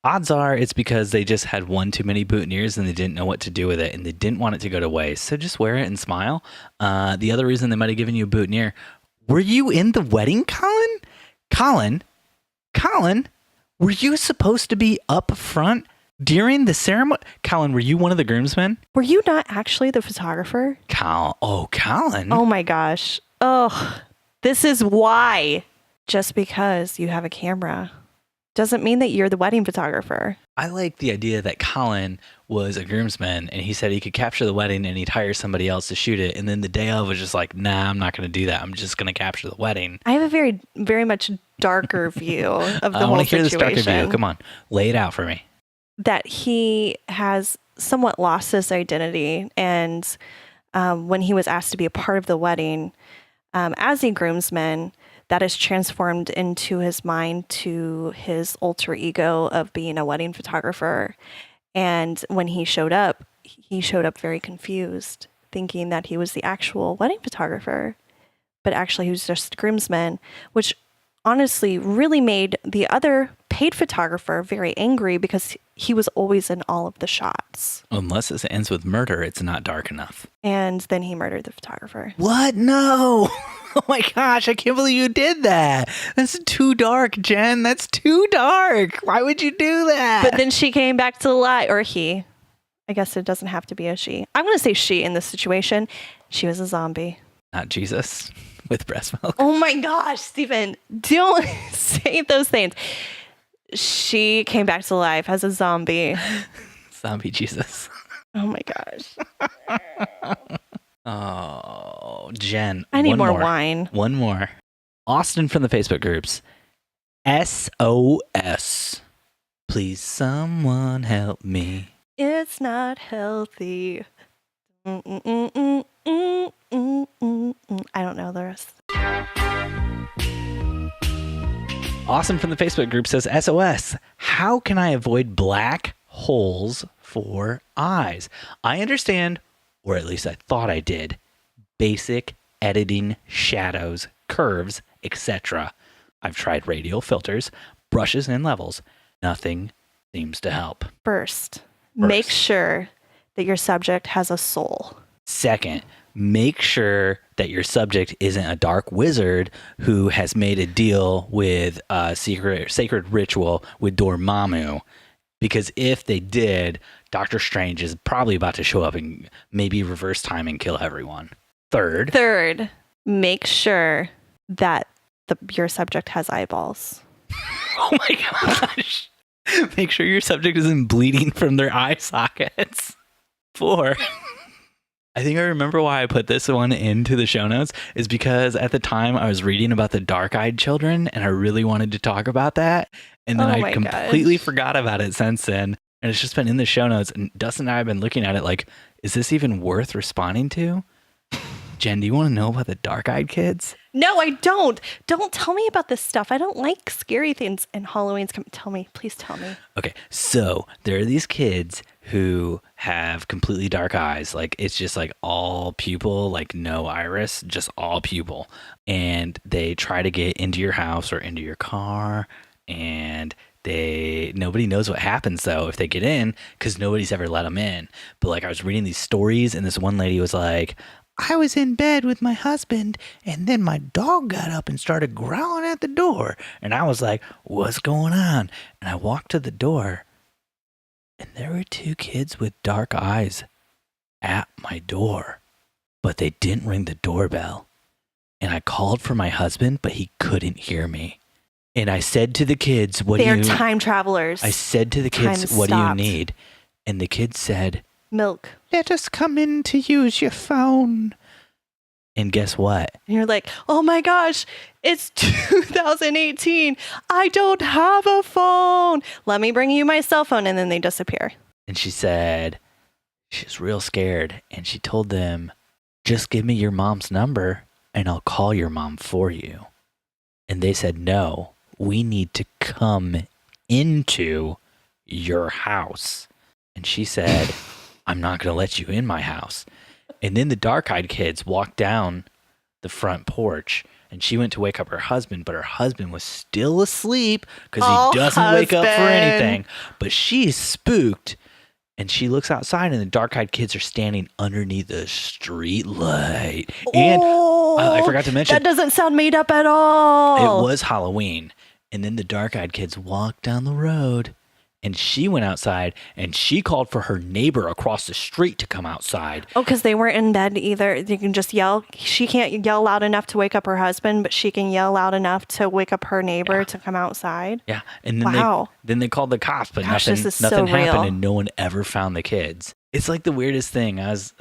odds are it's because they just had one too many boutonnieres and they didn't know what to do with it and they didn't want it to go to waste. So just wear it and smile. The other reason they might have given you a boutonniere, were you in the wedding, Colin? Colin, were you supposed to be up front during the ceremony? Colin, were you one of the groomsmen? Were you not actually the photographer? Colin. Oh my gosh. Oh, this is why. Just because you have a camera doesn't mean that you're the wedding photographer. I like the idea that Colin was a groomsman and he said he could capture the wedding and he'd hire somebody else to shoot it. And then the day of was just like, nah, I'm not going to do that. I'm just going to capture the wedding. I have a very, very much darker view of the whole situation. I want to hear this darker view. Come on, lay it out for me. That he has somewhat lost his identity. And when he was asked to be a part of the wedding, as a groomsman, that is transformed into his mind to his alter ego of being a wedding photographer. And when he showed up very confused, thinking that he was the actual wedding photographer, but actually he was just a groomsman, which honestly really made the other paid photographer very angry because he was always in all of the shots. Unless it ends with murder, it's not dark enough. And then he murdered the photographer. What? No. Oh my gosh, I can't believe you did that. That's too dark, Jen. That's too dark. Why would you do that? But then she came back to life, or he. I guess it doesn't have to be a she. I'm going to say she in this situation. She was a zombie. Not Jesus with breast milk. Oh my gosh, Stephen, don't say those things. She came back to life as a zombie. Zombie Jesus. Oh my gosh. Oh, Jen. I need more wine. One more. Austin from the Facebook groups. SOS. Please someone help me. It's not healthy. I don't know the rest. Austin from the Facebook group says, SOS. How can I avoid black holes for eyes? I understand, or at least I thought I did, basic editing, shadows, curves, etc. I've tried radial filters, brushes, and levels. Nothing seems to help. First, make sure that your subject has a soul. Second, make sure that your subject isn't a dark wizard who has made a deal with a sacred ritual with Dormammu. Because if they did, Doctor Strange is probably about to show up and maybe reverse time and kill everyone. Third, make sure that your subject has eyeballs. Oh my gosh. Make sure your subject isn't bleeding from their eye sockets. 4. I think I remember why I put this one into the show notes is because at the time I was reading about the dark-eyed children and I really wanted to talk about that. And then I completely forgot about it since then. And it's just been in the show notes. And Dustin and I have been looking at it like, is this even worth responding to? Jen, do you want to know about the dark-eyed kids? No, I don't. Don't tell me about this stuff. I don't like scary things. And Halloween's coming. Tell me. Please tell me. Okay, so there are these kids who have completely dark eyes. Like it's just like all pupil, like no iris, just all pupil. And they try to get into your house or into your car, and nobody knows what happens though if they get in, because nobody's ever let them in. But like I was reading these stories, and this one lady was like, I was in bed with my husband, and then my dog got up and started growling at the door. And I was like, what's going on? And I walked to the door, and there were 2 kids with dark eyes at my door. But they didn't ring the doorbell. And I called for my husband, but he couldn't hear me. And I said to the kids, They're time travelers. I said to the kids, what do you need? And the kids said, milk. let us come in to use your phone. And guess what? And you're like, oh my gosh, it's 2018. I don't have a phone. Let me bring you my cell phone. And then they disappear. And she said, she's real scared. And she told them, just give me your mom's number and I'll call your mom for you. And they said, no, we need to come into your house. And she said, I'm not going to let you in my house. And then the dark-eyed kids walked down the front porch, and she went to wake up her husband, but her husband was still asleep because he doesn't wake up for anything. But she's spooked, and she looks outside, and the dark-eyed kids are standing underneath the street light. And I forgot to mention, that doesn't sound made up at all. it was Halloween. And then the dark-eyed kids walked down the road, and she went outside, and she called for her neighbor across the street to come outside. Oh, because they weren't in bed either. You can just yell. She can't yell loud enough to wake up her husband, but she can yell loud enough to wake up her neighbor to come outside. Yeah, and then then they called the cops, but Gosh, nothing this is so happened, real. and no one ever found the kids. It's like the weirdest thing. I was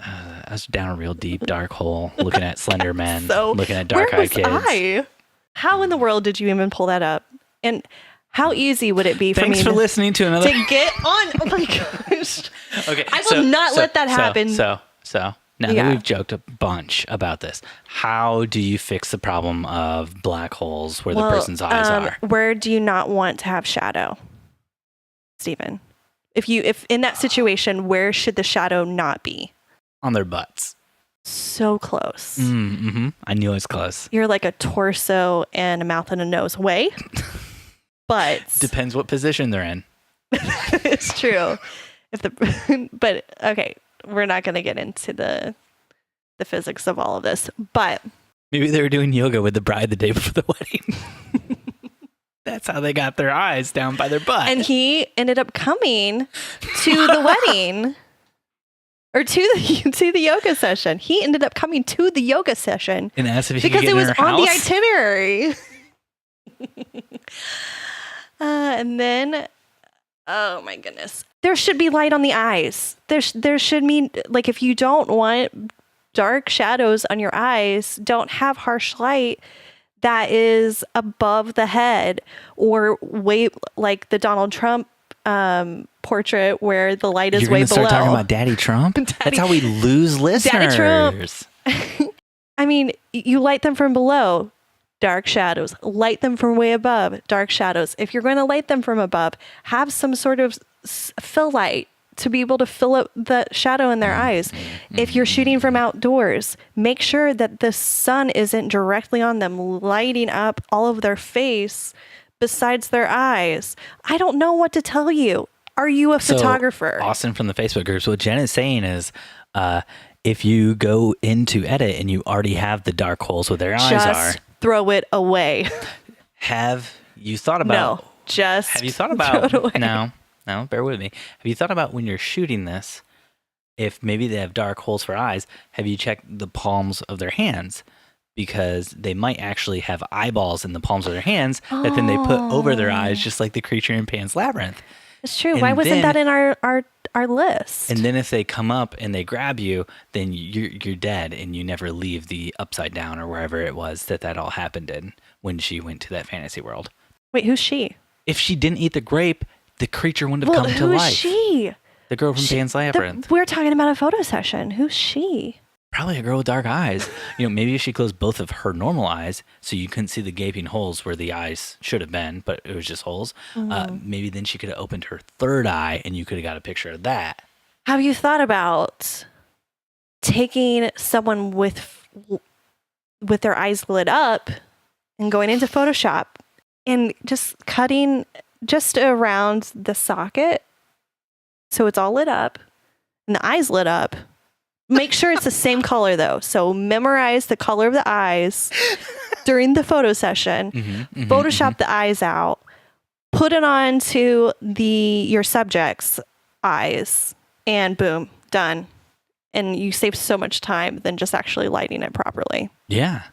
down a real deep dark hole, looking at slender men, looking at dark-eyed kids. How in the world did you even pull that up? And how easy would it be for Thanks me for listening to another to get on? Oh my gosh! Okay, I will not let that happen. So now that we've joked a bunch about this, how do you fix the problem of black holes where the person's eyes are? Where do you not want to have shadow, Stephen? If in that situation, where should the shadow not be? On their butts. So close. Mm-hmm. I knew it was close. You're like a torso and a mouth and a nose away. But depends what position they're in. It's true. But okay, we're not going to get into the physics of all of this. But maybe they were doing yoga with the bride the day before the wedding. That's how they got their eyes down by their butt. And he ended up coming to the wedding. Or to the yoga session. He ended up coming to the yoga session and asked if he because could get it was in her on the house? itinerary. And then, oh my goodness, there should be light on the eyes. There should be, like, if you don't want dark shadows on your eyes, don't have harsh light that is above the head, or way like the Donald Trump portrait where the light is way below. Start talking about Daddy Trump? That's how we lose listeners. Daddy Trump. I mean, you light them from below, dark shadows. Light them from way above, dark shadows. If you're going to light them from above, have some sort of fill light to be able to fill up the shadow in their eyes. If you're shooting from outdoors, make sure that the sun isn't directly on them, lighting up all of their face besides their eyes. I don't know what to tell you. Are you a photographer? Austin from the Facebook groups, what Jen is saying is, if you go into edit and you already have the dark holes where their eyes are, throw it away. Have you thought about? Have you thought about? No, bear with me. Have you thought about when you're shooting this, if maybe they have dark holes for eyes, have you checked the palms of their hands? Because they might actually have eyeballs in the palms of their hands that then they put over their eyes, just like the creature in Pan's Labyrinth. It's true. Why wasn't that in our list? And then if they come up and they grab you, then you're dead, and you never leave the upside down or wherever it was that all happened in when she went to that fantasy world. Wait, who's she? If she didn't eat the grape, the creature wouldn't have come to life. Who's she? The girl from Pan's Labyrinth. We're talking about a photo session. Who's she? Probably a girl with dark eyes. Maybe if she closed both of her normal eyes so you couldn't see the gaping holes where the eyes should have been, but it was just holes. Maybe then she could have opened her third eye and you could have got a picture of that. Have you thought about taking someone with their eyes lit up and going into Photoshop and just cutting just around the socket so it's all lit up and the eyes lit up? Make sure it's the same color though. So memorize the color of the eyes during the photo session. Photoshop the eyes out. Put it onto your subject's eyes, and boom, done. And you save so much time than just actually lighting it properly. Yeah.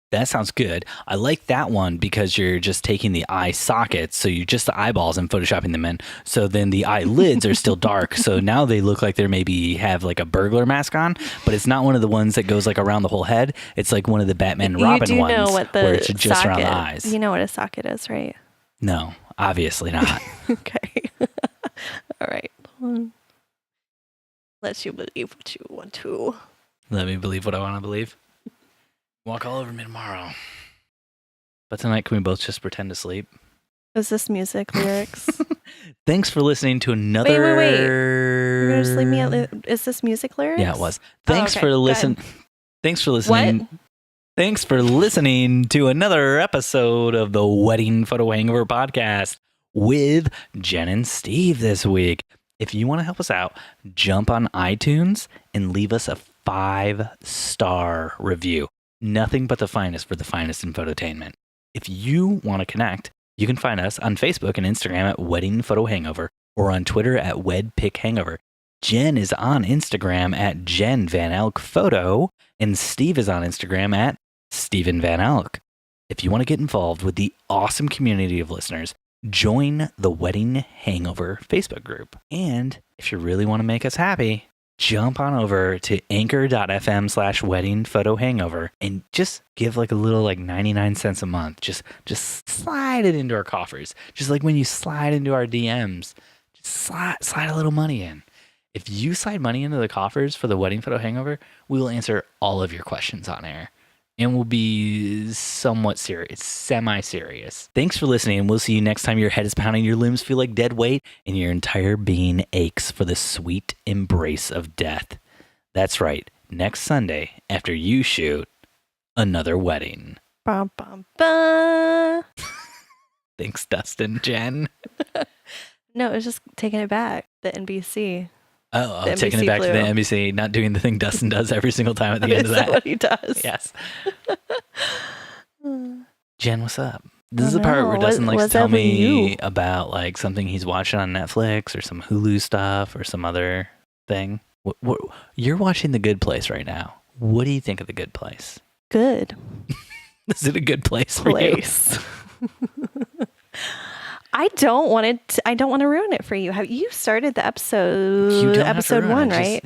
That sounds good. I like that one because you're just taking the eye sockets, so you just the eyeballs and photoshopping them in. So then the eyelids are still dark. So now they look like they're maybe have like a burglar mask on, but it's not one of the ones that goes like around the whole head. It's like one of the Batman and Robin ones where it's just around the eyes. You know what a socket is, right? No, obviously not. Okay. All right. Let you believe what you want to. Let me believe what I want to believe. Walk all over me tomorrow. But tonight, can we both just pretend to sleep? Is this music lyrics? Thanks for listening to another... Wait. You're going to just leave me at... Is this music lyrics? Yeah, it was. Thanks for listening. Thanks for listening. What? Thanks for listening to another episode of the Wedding Photo Hangover podcast with Jen and Steve this week. If you want to help us out, jump on iTunes and leave us a 5-star review. Nothing but the finest for the finest in phototainment. If you want to connect, you can find us on Facebook and Instagram at Wedding Photo Hangover or on Twitter at WedPicHangover. Jen is on Instagram at Jenn Van Elk Photo, and Steve is on Instagram at Steven Van Elk. If you want to get involved with the awesome community of listeners, join the Wedding Hangover Facebook group. And if you really want to make us happy, jump on over to anchor.fm/wedding photo hangover and just give like a little like 99 cents a month. Just slide it into our coffers. Just like when you slide into our DMs, just slide a little money in. If you slide money into the coffers for the Wedding Photo Hangover, we will answer all of your questions on air. And we'll be somewhat serious, semi-serious. Thanks for listening, and we'll see you next time your head is pounding, your limbs feel like dead weight, and your entire being aches for the sweet embrace of death. That's right, next Sunday, after you shoot another wedding. Bum, bum, bum. Thanks, Dustin, Jen. No, it was just taking it back. The NBC. Oh, I'm taking it back to the NBC, not doing the thing Dustin does every single time at the end of that. Is that what he does? Yes. Jen, what's up? This is the part where Dustin likes to tell me about like something he's watching on Netflix or some Hulu stuff or some other thing. You're watching The Good Place right now. What do you think of The Good Place? Good. Is it a good place for you? I don't want to ruin it for you. Have you started the episode 1, right?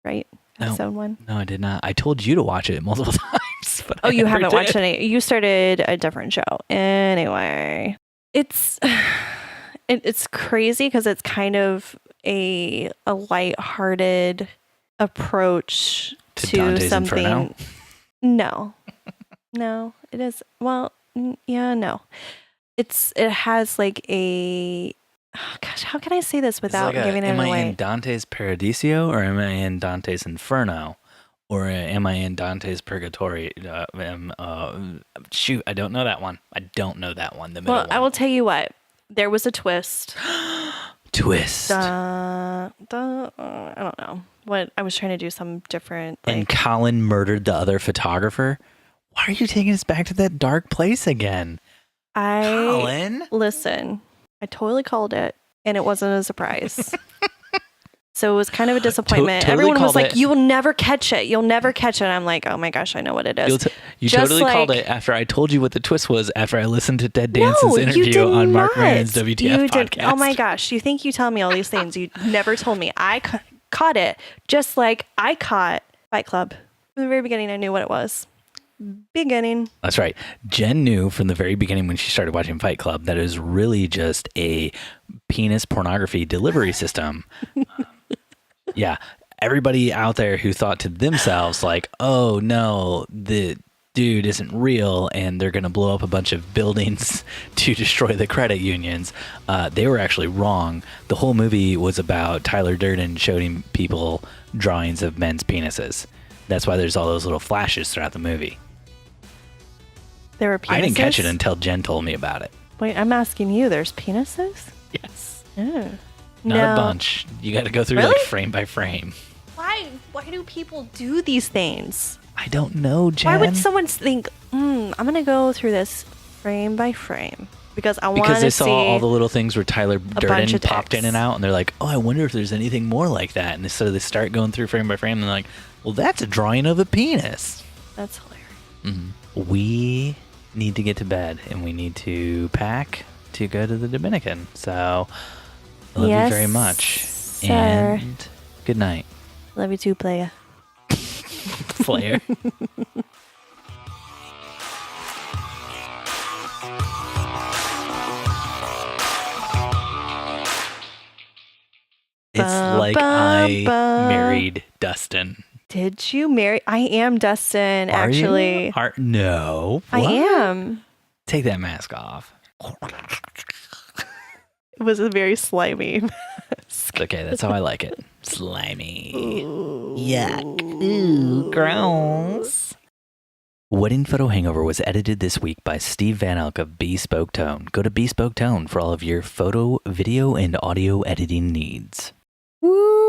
Right? Episode 1? No, I did not. I told you to watch it multiple times. But you haven't watched it. You started a different show. Anyway, it's crazy because it's kind of a lighthearted approach to Dante's something. Inferno? No, it is. Well, yeah, no. It has like a, oh gosh, how can I say this without giving it away? Am I in Dante's Paradiso or am I in Dante's Inferno? Or am I in Dante's Purgatory? Shoot, I don't know that one. The middle one. I will tell you what. There was a twist. Twist. I don't know. What I was trying to do some different. And Colin murdered the other photographer? Why are you taking us back to that dark place again? Colin? Listen, I totally called it, and it wasn't a surprise. So it was kind of a disappointment. Totally Everyone was like, it. "You'll never catch it. You'll never catch it." I'm like, "Oh my gosh, I know what it is." You totally called it after I told you what the twist was after I listened to Ted Danson's interview on Mark Maron's WTF podcast. Oh my gosh, you think you tell me all these things. You never told me. I caught it just like I caught Fight Club. From the very beginning, I knew what it was. Beginning. That's right. Jen knew from the very beginning when she started watching Fight Club that it was really just a penis pornography delivery system. Yeah. Everybody out there who thought to themselves like, oh no, the dude isn't real and they're going to blow up a bunch of buildings to destroy the credit unions. They were actually wrong. The whole movie was about Tyler Durden showing people drawings of men's penises. That's why there's all those little flashes throughout the movie. There were penises? I didn't catch it until Jen told me about it. Wait, I'm asking you. There's penises? Yes. Oh. Not a bunch. You got to go through Really? like frame by frame. Why do people do these things? I don't know, Jen. Why would someone think, I'm going to go through this frame by frame? Because I want to see... Because they saw all the little things where Tyler bunch Durden of popped dicks. in and out, and they're like, oh, I wonder if there's anything more like that. And so they start going through frame by frame, and they're like, well, that's a drawing of a penis. That's hilarious. Mm-hmm. We need to get to bed, and we need to pack to go to the Dominican. So, I love you very much. Sir. And good night, Love you too, playa. player. It's like I married Dustin. Did you marry? I am Dustin, Are actually. you? No. I What? am. Take that mask off. It was a very slimy mask. Okay, that's how I like it. Slimy. Yuck. Ooh, gross. Wedding Photo Hangover was edited this week by Steve Van Elk of Bespoke Tone. Go to Bespoke Tone for all of your photo, video, and audio editing needs. Woo!